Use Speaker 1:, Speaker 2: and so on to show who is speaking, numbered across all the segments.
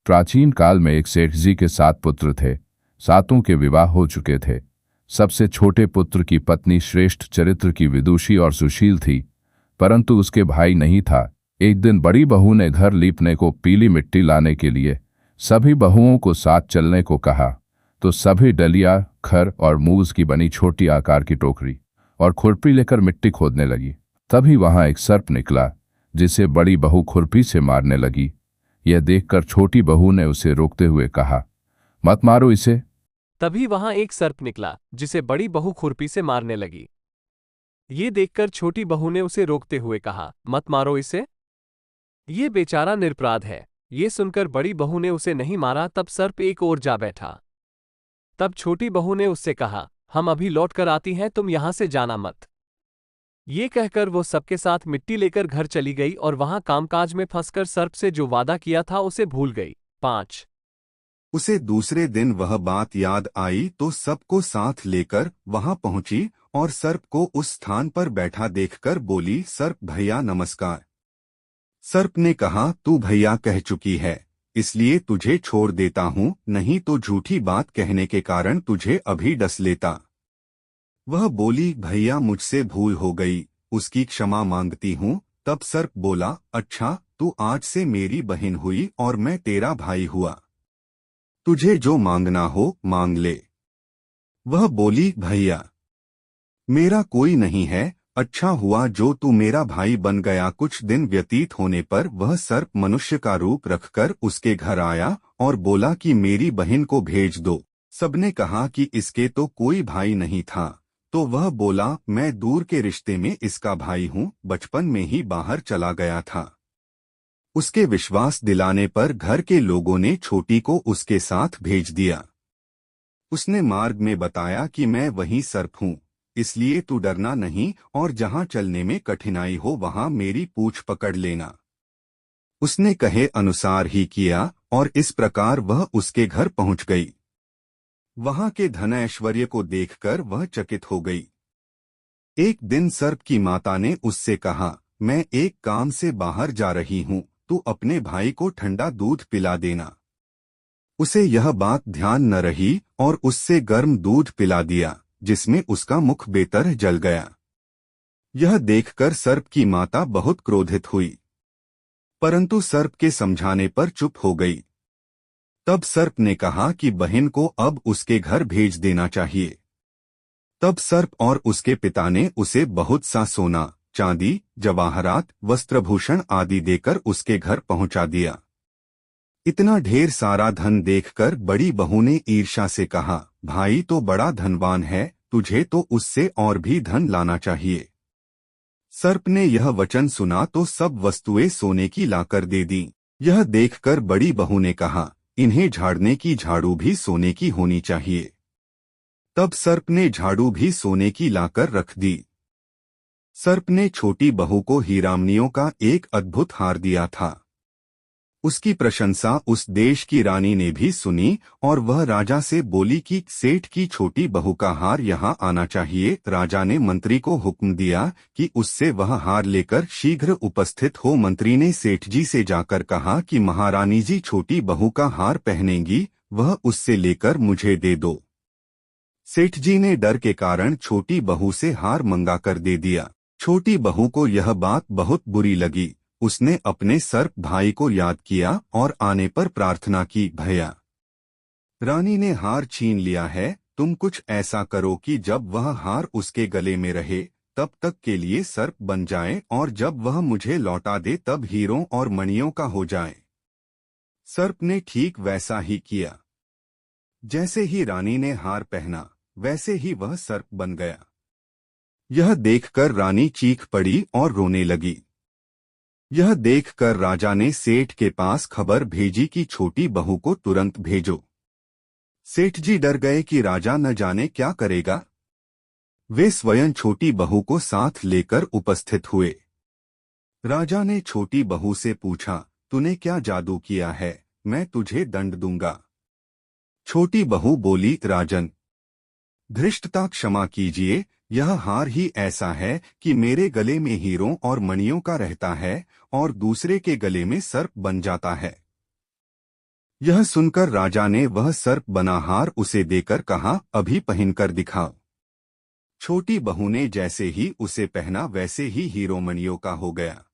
Speaker 1: प्राचीन काल में एक सेठ जी के 7 पुत्र थे। सातों के विवाह हो चुके थे। सबसे छोटे पुत्र की पत्नी श्रेष्ठ चरित्र की विदुषी और सुशील थी, परंतु उसके भाई नहीं था। एक दिन बड़ी बहू ने घर लीपने को पीली मिट्टी लाने के लिए सभी बहुओं को साथ चलने को कहा, तो सभी डलिया, खर और मूस की बनी छोटी आकार की टोकरी और खुरपी लेकर मिट्टी खोदने लगी। तभी वहां एक सर्प निकला, जिसे बड़ी बहू खुरपी से मारने लगी। यह देखकर छोटी बहू ने उसे रोकते हुए कहा, मत मारो इसे।
Speaker 2: तभी वहां एक सर्प निकला, जिसे बड़ी बहू खुरपी से मारने लगी। ये देखकर छोटी बहू ने उसे रोकते हुए कहा, मत मारो इसे, ये बेचारा निरपराध है। ये सुनकर बड़ी बहू ने उसे नहीं मारा। तब सर्प एक ओर जा बैठा। तब छोटी बहू ने उससे कहा, हम अभी लौट कर आती हैं, तुम यहां से जाना मत। ये कहकर वो सबके साथ मिट्टी लेकर घर चली गई और वहां कामकाज में फंसकर सर्प से जो वादा किया था उसे भूल गई। 5
Speaker 3: उसे दूसरे दिन वह बात याद आई तो सबको साथ लेकर वहां पहुंची और सर्प को उस स्थान पर बैठा देखकर बोली, सर्प भैया नमस्कार। सर्प ने कहा, तू भैया कह चुकी है, इसलिए तुझे छोड़ देता हूँ, नहीं तो झूठी बात कहने के कारण तुझे अभी डस लेता। वह बोली, भैया मुझसे भूल हो गई, उसकी क्षमा मांगती हूँ। तब सर्प बोला, अच्छा, तू आज से मेरी बहन हुई और मैं तेरा भाई हुआ। तुझे जो मांगना हो मांग ले। वह बोली, भैया मेरा कोई नहीं है, अच्छा हुआ जो तू मेरा भाई बन गया। कुछ दिन व्यतीत होने पर वह सर्प मनुष्य का रूप रखकर उसके घर आया और बोला कि मेरी बहन को भेज दो। सबने कहा कि इसके तो कोई भाई नहीं था, तो वह बोला, मैं दूर के रिश्ते में इसका भाई हूँ, बचपन में ही बाहर चला गया था। उसके विश्वास दिलाने पर घर के लोगों ने छोटी को उसके साथ भेज दिया। उसने मार्ग में बताया कि मैं वही सर्प हूँ, इसलिए तू डरना नहीं और जहाँ चलने में कठिनाई हो वहाँ मेरी पूंछ पकड़ लेना। उसने कहे अनुसार ही किया और इस प्रकार वह उसके घर पहुँच गई। वहाँ के धन ऐश्वर्य को देखकर वह चकित हो गई। एक दिन सर्प की माता ने उससे कहा, मैं एक काम से बाहर जा रही हूँ, तू अपने भाई को ठंडा दूध पिला देना। उसे यह बात ध्यान न रही और उससे गर्म दूध पिला दिया, जिसमें उसका मुख बेतर जल गया। यह देखकर सर्प की माता बहुत क्रोधित हुई, परंतु सर्प के समझाने पर चुप हो गई। तब सर्प ने कहा कि बहन को अब उसके घर भेज देना चाहिए। तब सर्प और उसके पिता ने उसे बहुत सा सोना, चांदी, जवाहरात, वस्त्रभूषण आदि देकर उसके घर पहुंचा दिया। इतना ढेर सारा धन देखकर बड़ी बहू ने ईर्ष्या से कहा, भाई तो बड़ा धनवान है, तुझे तो उससे और भी धन लाना चाहिए। सर्प ने यह वचन सुना तो सब वस्तुएं सोने की लाकर दे दी। यह देखकर बड़ी बहू ने कहा, इन्हें झाड़ने की झाड़ू भी सोने की होनी चाहिए। तब सर्प ने झाड़ू भी सोने की लाकर रख दी। सर्प ने छोटी बहू को हीरामनियों का एक अद्भुत हार दिया था। उसकी प्रशंसा उस देश की रानी ने भी सुनी और वह राजा से बोली कि सेठ की छोटी बहू का हार यहाँ आना चाहिए। राजा ने मंत्री को हुक्म दिया कि उससे वह हार लेकर शीघ्र उपस्थित हो। मंत्री ने सेठ जी से जाकर कहा कि महारानी जी छोटी बहू का हार पहनेंगी, वह उससे लेकर मुझे दे दो। सेठ जी ने डर के कारण छोटी बहू से हार मंगा कर दे दिया। छोटी बहू को यह बात बहुत बुरी लगी। उसने अपने सर्प भाई को याद किया और आने पर प्रार्थना की, भैया रानी ने हार छीन लिया है, तुम कुछ ऐसा करो कि जब वह हार उसके गले में रहे तब तक के लिए सर्प बन जाए और जब वह मुझे लौटा दे तब हीरों और मणियों का हो जाए। सर्प ने ठीक वैसा ही किया। जैसे ही रानी ने हार पहना वैसे ही वह सर्प बन गया। यह देखकर रानी चीख पड़ी और रोने लगी। यह देखकर राजा ने सेठ के पास खबर भेजी कि छोटी बहू को तुरंत भेजो। सेठ जी डर गए कि राजा न जाने क्या करेगा। वे स्वयं छोटी बहू को साथ लेकर उपस्थित हुए। राजा ने छोटी बहू से पूछा, तूने क्या जादू किया है, मैं तुझे दंड दूंगा। छोटी बहू बोली, राजन धृष्टता क्षमा कीजिए, यह हार ही ऐसा है कि मेरे गले में हीरों और मणियों का रहता है और दूसरे के गले में सर्प बन जाता है। यह सुनकर राजा ने वह सर्प बना हार उसे देकर कहा, अभी पहनकर दिखाओ। छोटी बहू ने जैसे ही उसे पहना वैसे ही हीरोमणियों का हो गया।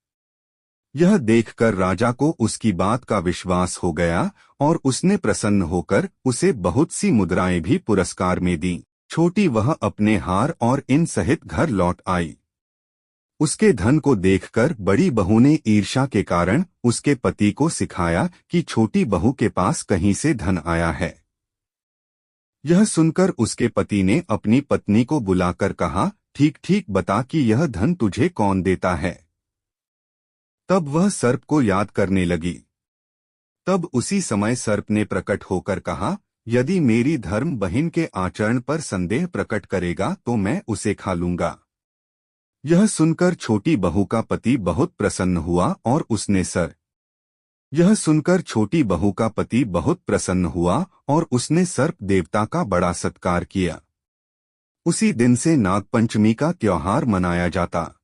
Speaker 3: यह देखकर राजा को उसकी बात का विश्वास हो गया और उसने प्रसन्न होकर उसे बहुत सी मुद्राएं भी पुरस्कार में दी। छोटी वह अपने हार और इन सहित घर लौट आई। उसके धन को देखकर बड़ी बहू ने ईर्ष्या के कारण उसके पति को सिखाया कि छोटी बहू के पास कहीं से धन आया है। यह सुनकर उसके पति ने अपनी पत्नी को बुलाकर कहा, ठीक ठीक बता कि यह धन तुझे कौन देता है। तब वह सर्प को याद करने लगी। तब उसी समय सर्प ने प्रकट होकर कहा, यदि मेरी धर्म बहन के आचरण पर संदेह प्रकट करेगा तो मैं उसे खा लूंगा। यह सुनकर छोटी बहू का पति बहुत प्रसन्न हुआ और उसने सर्प देवता का बड़ा सत्कार किया। उसी दिन से नागपंचमी का त्योहार मनाया जाता।